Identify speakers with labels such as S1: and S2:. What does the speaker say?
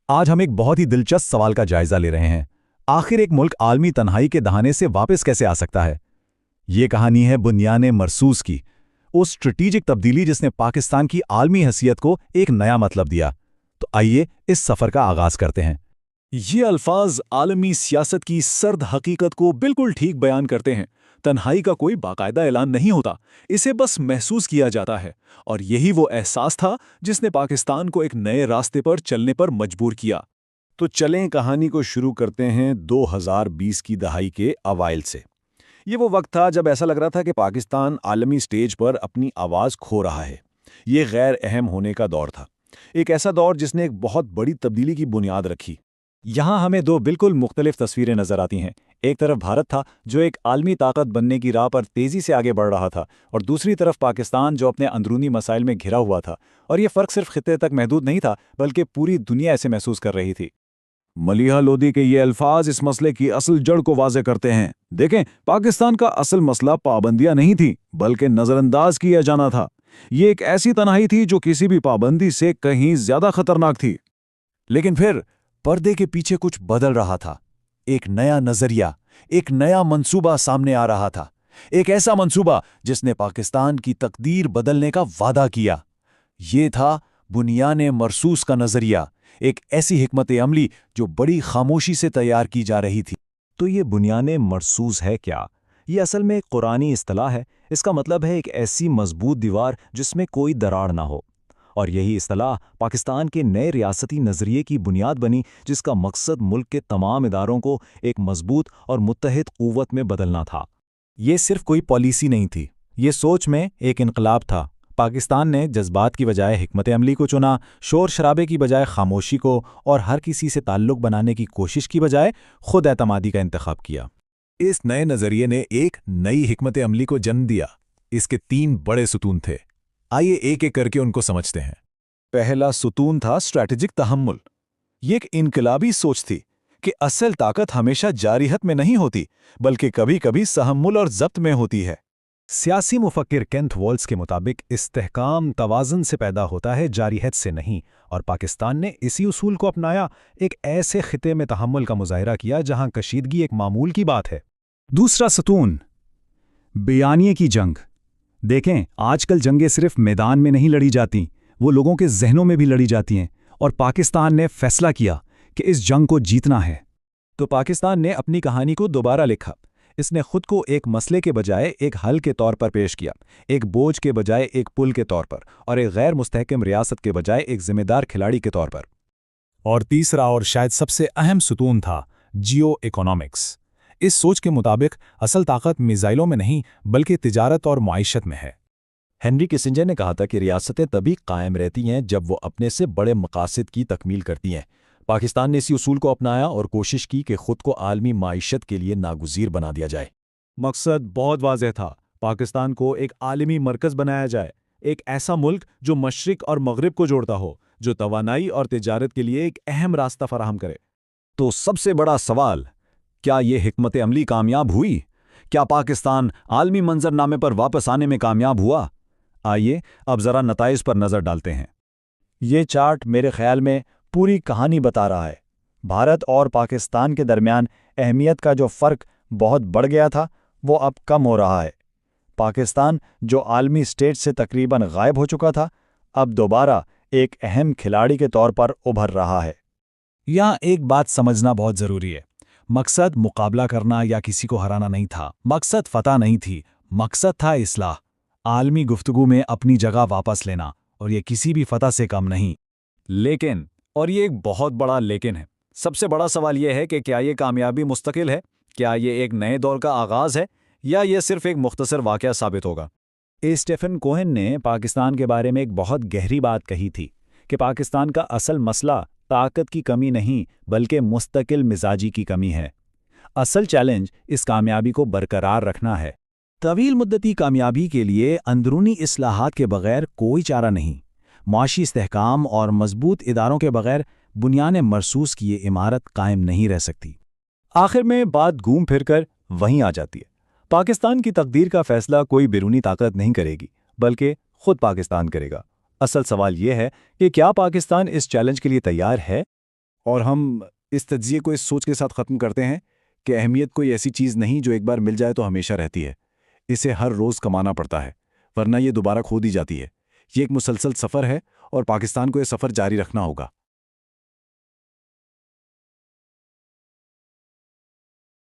S1: آج ہم ایک بہت ہی دلچسپ سوال کا جائزہ لے رہے ہیں۔ آخر ایک ملک عالمی تنہائی کے دہانے سے واپس کیسے آ سکتا ہے؟ یہ کہانی ہے بنیان مرصوص کی، اس اسٹریٹجک تبدیلی جس نے پاکستان کی عالمی حیثیت کو ایک نیا مطلب دیا۔ تو آئیے اس سفر کا آغاز کرتے ہیں۔
S2: یہ الفاظ عالمی سیاست کی سرد حقیقت کو بالکل ٹھیک بیان کرتے ہیں۔ تنہائی کا کوئی باقاعدہ اعلان نہیں ہوتا، اسے بس محسوس کیا جاتا ہے، اور یہی وہ احساس تھا جس نے پاکستان کو ایک نئے راستے پر چلنے پر مجبور کیا۔
S3: تو چلیں کہانی کو شروع کرتے ہیں 2020 کی دہائی کے اوائل سے۔ یہ وہ وقت تھا جب ایسا لگ رہا تھا کہ پاکستان عالمی سٹیج پر اپنی آواز کھو رہا ہے۔ یہ غیر اہم ہونے کا دور تھا، ایک ایسا دور جس نے ایک بہت بڑی تبدیلی کی بنیاد رکھی۔
S1: یہاں ہمیں دو بالکل مختلف تصویریں نظر آتی ہیں۔ ایک طرف بھارت تھا جو ایک عالمی طاقت بننے کی راہ پر تیزی سے آگے بڑھ رہا تھا، اور دوسری طرف پاکستان جو اپنے اندرونی مسائل میں گھرا ہوا تھا، اور یہ فرق صرف خطے تک محدود نہیں تھا بلکہ پوری دنیا ایسے محسوس کر رہی تھی۔
S3: ملیحہ لودھی کے یہ الفاظ اس مسئلے کی اصل جڑ کو واضح کرتے ہیں۔ دیکھیں، پاکستان کا اصل مسئلہ پابندیاں نہیں تھی بلکہ نظر انداز کیا جانا تھا۔ یہ ایک ایسی تنہائی تھی جو کسی بھی پابندی سے کہیں زیادہ خطرناک تھی۔
S1: لیکن پھر پردے کے پیچھے کچھ بدل رہا تھا۔ ایک نیا نظریہ، ایک نیا منصوبہ سامنے آ رہا تھا، ایک ایسا منصوبہ جس نے پاکستان کی تقدیر بدلنے کا وعدہ کیا۔ یہ تھا بنیان مرصوص کا نظریہ، ایک ایسی حکمت عملی جو بڑی خاموشی سے تیار کی جا رہی تھی۔ تو یہ بنیان مرصوص ہے کیا؟ یہ اصل میں ایک قرآنی اصطلاح ہے۔ اس کا مطلب ہے ایک ایسی مضبوط دیوار جس میں کوئی دراڑ نہ ہو، اور یہی اصطلاح پاکستان کے نئے ریاستی نظریے کی بنیاد بنی، جس کا مقصد ملک کے تمام اداروں کو ایک مضبوط اور متحد قوت میں بدلنا تھا۔ یہ صرف کوئی پالیسی نہیں تھی، یہ سوچ میں ایک انقلاب تھا۔ پاکستان نے جذبات کی بجائے حکمت عملی کو چنا، شور شرابے کی بجائے خاموشی کو، اور ہر کسی سے تعلق بنانے کی کوشش کی بجائے خود اعتمادی کا انتخاب کیا۔ اس نئے نظریے نے ایک نئی حکمت عملی کو جنم دیا۔ اس کے 3 بڑے ستون تھے۔ آئیے ایک ایک کر کے ان کو سمجھتے ہیں۔
S2: پہلا ستون تھا اسٹریٹجک تحمل۔ یہ ایک انقلابی سوچ تھی کہ اصل طاقت ہمیشہ جارحیت میں نہیں ہوتی بلکہ کبھی کبھی تحمل اور ضبط میں ہوتی ہے۔
S1: سیاسی مفکر کینتھ والز کے مطابق استحکام توازن سے پیدا ہوتا ہے، جارحیت سے نہیں، اور پاکستان نے اسی اصول کو اپنایا، ایک ایسے خطے میں تحمل کا مظاہرہ کیا جہاں کشیدگی ایک معمول کی بات ہے۔ دوسرا ستون، بیانیے کی جنگ۔ دیکھیں، آج کل جنگیں صرف میدان میں نہیں لڑی جاتی، وہ لوگوں کے ذہنوں میں بھی لڑی جاتی ہیں، اور پاکستان نے فیصلہ کیا کہ اس جنگ کو جیتنا ہے۔ تو پاکستان نے اپنی کہانی کو دوبارہ لکھا۔ اس نے خود کو ایک مسئلے کے بجائے ایک حل کے طور پر پیش کیا، ایک بوجھ کے بجائے ایک پل کے طور پر، اور ایک غیر مستحکم ریاست کے بجائے ایک ذمہ دار کھلاڑی کے طور پر۔ اور تیسرا اور شاید سب سے اہم ستون تھا جیو اکنامکس۔ اس سوچ کے مطابق اصل طاقت میزائلوں میں نہیں بلکہ تجارت اور معیشت میں ہے۔
S4: ہنری کسنجر نے کہا تھا کہ ریاستیں تبھی قائم رہتی ہیں جب وہ اپنے سے بڑے مقاصد کی تکمیل کرتی ہیں۔ پاکستان نے اسی اصول کو اپنایا اور کوشش کی کہ خود کو عالمی معیشت کے لیے ناگزیر بنا دیا جائے۔
S2: مقصد بہت واضح تھا، پاکستان کو ایک عالمی مرکز بنایا جائے، ایک ایسا ملک جو مشرق اور مغرب کو جوڑتا ہو، جو توانائی اور تجارت کے لیے ایک اہم راستہ فراہم کرے۔
S1: تو سب سے بڑا سوال، کیا یہ حکمت عملی کامیاب ہوئی؟ کیا پاکستان عالمی منظرنامے پر واپس آنے میں کامیاب ہوا؟ آئیے اب ذرا نتائج پر نظر ڈالتے ہیں۔
S5: یہ چارٹ میرے خیال میں پوری کہانی بتا رہا ہے۔ بھارت اور پاکستان کے درمیان اہمیت کا جو فرق بہت بڑھ گیا تھا، وہ اب کم ہو رہا ہے۔ پاکستان جو عالمی سٹیج سے تقریباً غائب ہو چکا تھا، اب دوبارہ ایک اہم کھلاڑی کے طور پر ابھر رہا ہے۔
S1: یہاں ایک بات سمجھنا بہت ضروری ہے۔ مقصد مقابلہ کرنا یا کسی کو ہرانا نہیں تھا، مقصد فتح نہیں تھی، مقصد تھا اصلاح، عالمی گفتگو میں اپنی جگہ واپس لینا، اور یہ کسی بھی فتح سے کم نہیں۔
S2: لیکن، اور یہ ایک بہت بڑا لیکن ہے، سب سے بڑا سوال یہ ہے کہ کیا یہ کامیابی مستقل ہے؟ کیا یہ ایک نئے دور کا آغاز ہے، یا یہ صرف ایک مختصر واقعہ ثابت ہوگا؟
S1: اسٹیفن کوہن نے پاکستان کے بارے میں ایک بہت گہری بات کہی تھی کہ پاکستان کا اصل مسئلہ طاقت کی کمی نہیں بلکہ مستقل مزاجی کی کمی ہے۔ اصل چیلنج اس کامیابی کو برقرار رکھنا ہے۔ طویل مدتی کامیابی کے لیے اندرونی اصلاحات کے بغیر کوئی چارہ نہیں۔ معاشی استحکام اور مضبوط اداروں کے بغیر بنیان مرصوص کی یہ عمارت قائم نہیں رہ سکتی۔
S2: آخر میں بات گھوم پھر کر وہیں آ جاتی ہے۔ پاکستان کی تقدیر کا فیصلہ کوئی بیرونی طاقت نہیں کرے گی بلکہ خود پاکستان کرے گا۔ اصل سوال یہ ہے کہ کیا پاکستان اس چیلنج کے لیے تیار ہے؟
S3: اور ہم اس تجزیے کو اس سوچ کے ساتھ ختم کرتے ہیں کہ اہمیت کوئی ایسی چیز نہیں جو ایک بار مل جائے تو ہمیشہ رہتی ہے. اسے ہر روز کمانا پڑتا ہے، ورنہ یہ دوبارہ کھو دی جاتی ہے. یہ ایک مسلسل سفر ہے اور پاکستان کو یہ سفر جاری رکھنا ہوگا.